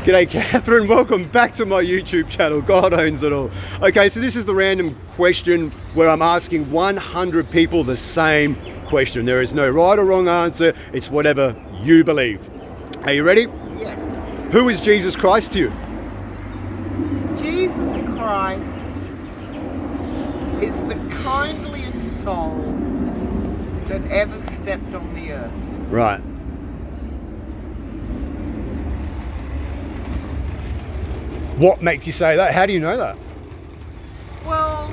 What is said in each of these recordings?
G'day Catherine, welcome back to my YouTube channel, God Owns It All. Okay, so this is the random question where I'm asking 100 people the same question. There is no right or wrong answer, it's whatever you believe. Are you ready? Yes. Who is Jesus Christ to you? Jesus Christ is the kindliest soul that ever stepped on the earth. Right. What makes you say that? How do you know that? Well,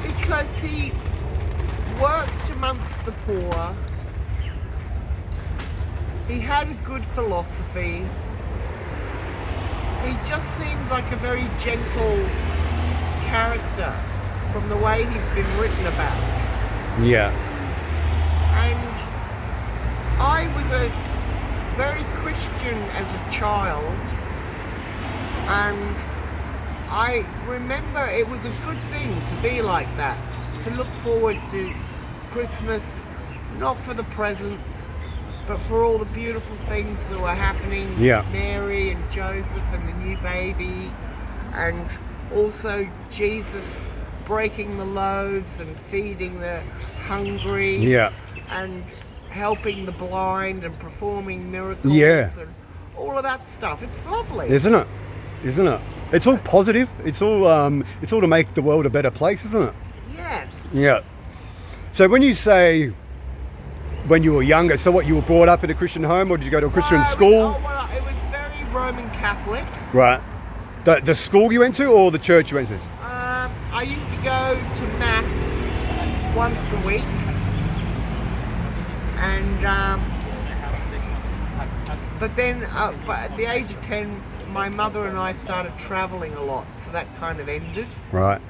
because he worked amongst the poor, he had a good philosophy, he just seems like a very gentle character from the way he's been written about. Yeah. And I was a very Christian as a child, and I remember it was a good thing to be like that, to look forward to Christmas, not for the presents, but for all the beautiful things that were happening. Yeah. Mary and Joseph and the new baby, and also Jesus breaking the loaves and feeding the hungry. Yeah. And helping the blind and performing miracles. Yeah. And all of that stuff. It's lovely. Isn't it? Isn't it? It's all positive. It's all to make the world a better place, isn't it? Yes. Yeah. So when you say when you were younger, so what, you were brought up in a Christian home, or did you go to a Christian school? It was very Roman Catholic. Right. The school you went to, or the church you went to? I used to go to Mass once a week. And but then but at the age of 10, my mother and I started traveling a lot, so that kind of ended. Right.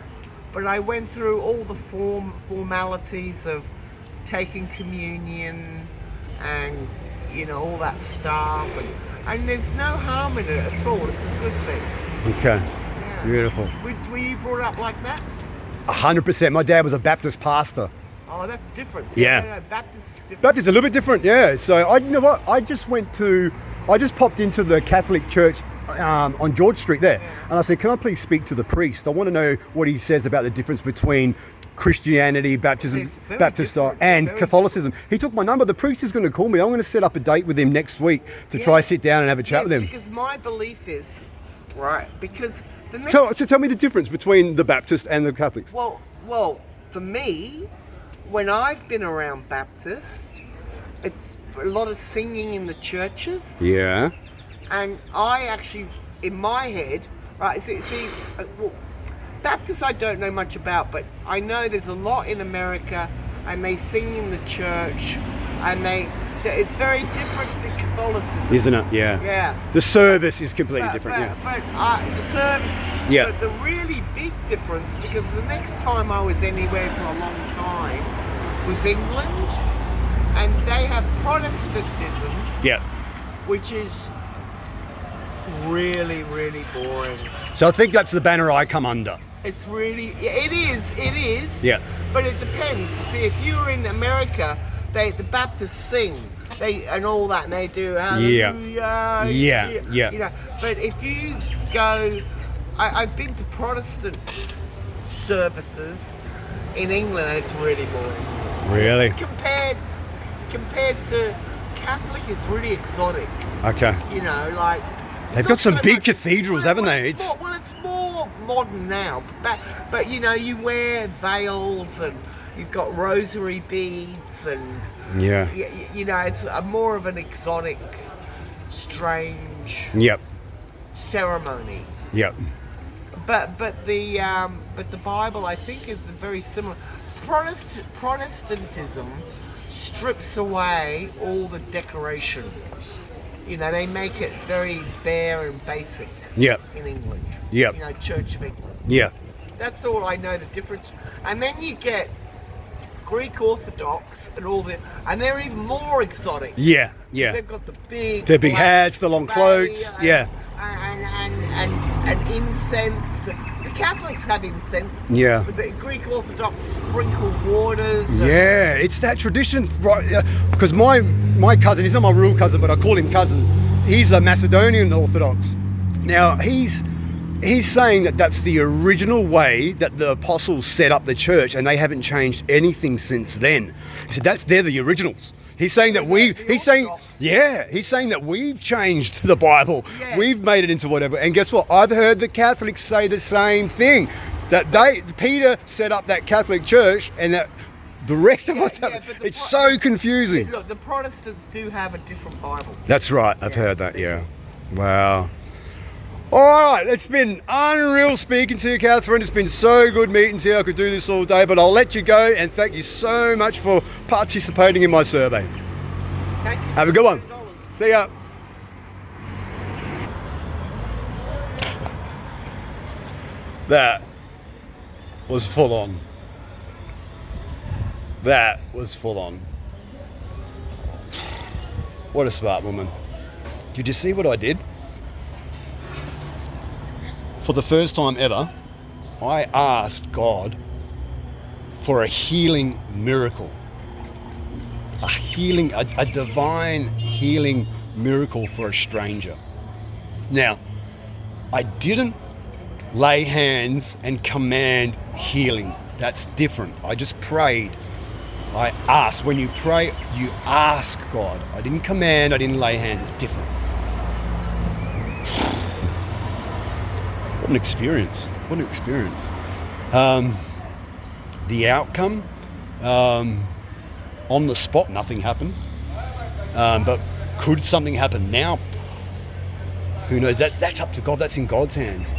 But I went through all the formalities of taking communion and, you know, all that stuff, and there's no harm in it at all. It's a good thing. Okay. Yeah. Beautiful. Were you brought up like that? 100%. My dad was a Baptist pastor. Oh, that's different. Yeah. No, Baptist is different. Baptist is a little bit different, yeah. So you know what? I just popped into the Catholic Church on George Street there, and I said, "Can I please speak to the priest? I want to know what he says about the difference between Christianity, baptism, Baptist style, and Catholicism." He took my number. The priest is going to call me. I'm going to set up a date with him next week to try sit down and have a chat with him. Because my belief is right. Because the next. So tell me the difference between the Baptist and the Catholics. Well, for me, when I've been around Baptist, it's a lot of singing in the churches. Yeah. And I actually, in my head, right, well, Baptist I don't know much about, but I know there's a lot in America, and they sing in the church, and so it's very different to Catholicism. Isn't it? Yeah. Yeah. The service is completely different, But the service, yeah. But the really big difference, because the next time I was anywhere for a long time was England, and they have Protestantism, Yeah. which is really, really boring. So I think that's the banner I come under. It's really, it is. Yeah. But it depends. See, if you're in America, the Baptists sing, and all that, and they do hallelujah. Yeah. You know, but if you go, I've been to Protestant services in England, and it's really boring. Really? Compared to Catholic, it's really exotic. Okay. You know, like they've got some big cathedrals, haven't they? It's more modern now, but you know, you wear veils and you've got rosary beads, and you know, it's more of an exotic, strange ceremony. Yep. But the Bible, I think, is very similar. Protestantism strips away all the decoration. You know, they make it very bare and basic. Yep. In England. Yep. You know, Church of England. Yeah. That's all I know the difference. And then you get Greek Orthodox and they're even more exotic. Yeah. They've got the big hats, the long cloaks. And incense. The Catholics have incense. Yeah. But the Greek Orthodox sprinkle waters. Yeah, it's that tradition, right? Because my cousin, he's not my real cousin, but I call him cousin. he's a Macedonian Orthodox. Now, he's saying that that's the original way that the apostles set up the church, and they haven't changed anything since then. He said they're the originals. He's saying that he's saying that we've changed the Bible. Yeah. We've made it into whatever. And guess what? I've heard the Catholics say the same thing. That Peter set up that Catholic church, and that the rest of what's happening. It's so confusing. Look, the Protestants do have a different Bible. That's right. I've heard that. Yeah. Wow. All right. It's been unreal speaking to you, Catherine. It's been so good meeting to you. I could do this all day, but I'll let you go. And thank you so much for participating in my survey. Thank you. Have a good one. See ya. That was full on. That was full on. What a smart woman. Did you see what I did? For the first time ever, I asked God for a healing miracle. A divine healing miracle for a stranger. Now, I didn't lay hands and command healing. That's different. I just prayed. I asked. When you pray, you ask God. I didn't command, I didn't lay hands. It's different. What an experience. What an experience. The outcome, on the spot, nothing happened. But could something happen now? Who knows? That's up to God. That's in God's hands.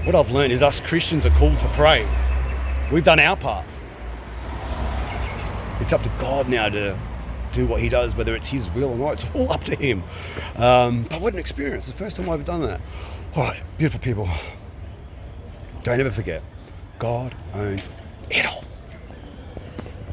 What I've learned is us Christians are called to pray. We've done our part. It's up to God now to do what he does, whether it's his will or not. It's all up to him. But what an experience. The first time I've done that. All right, beautiful people. Don't ever forget, God owns it all.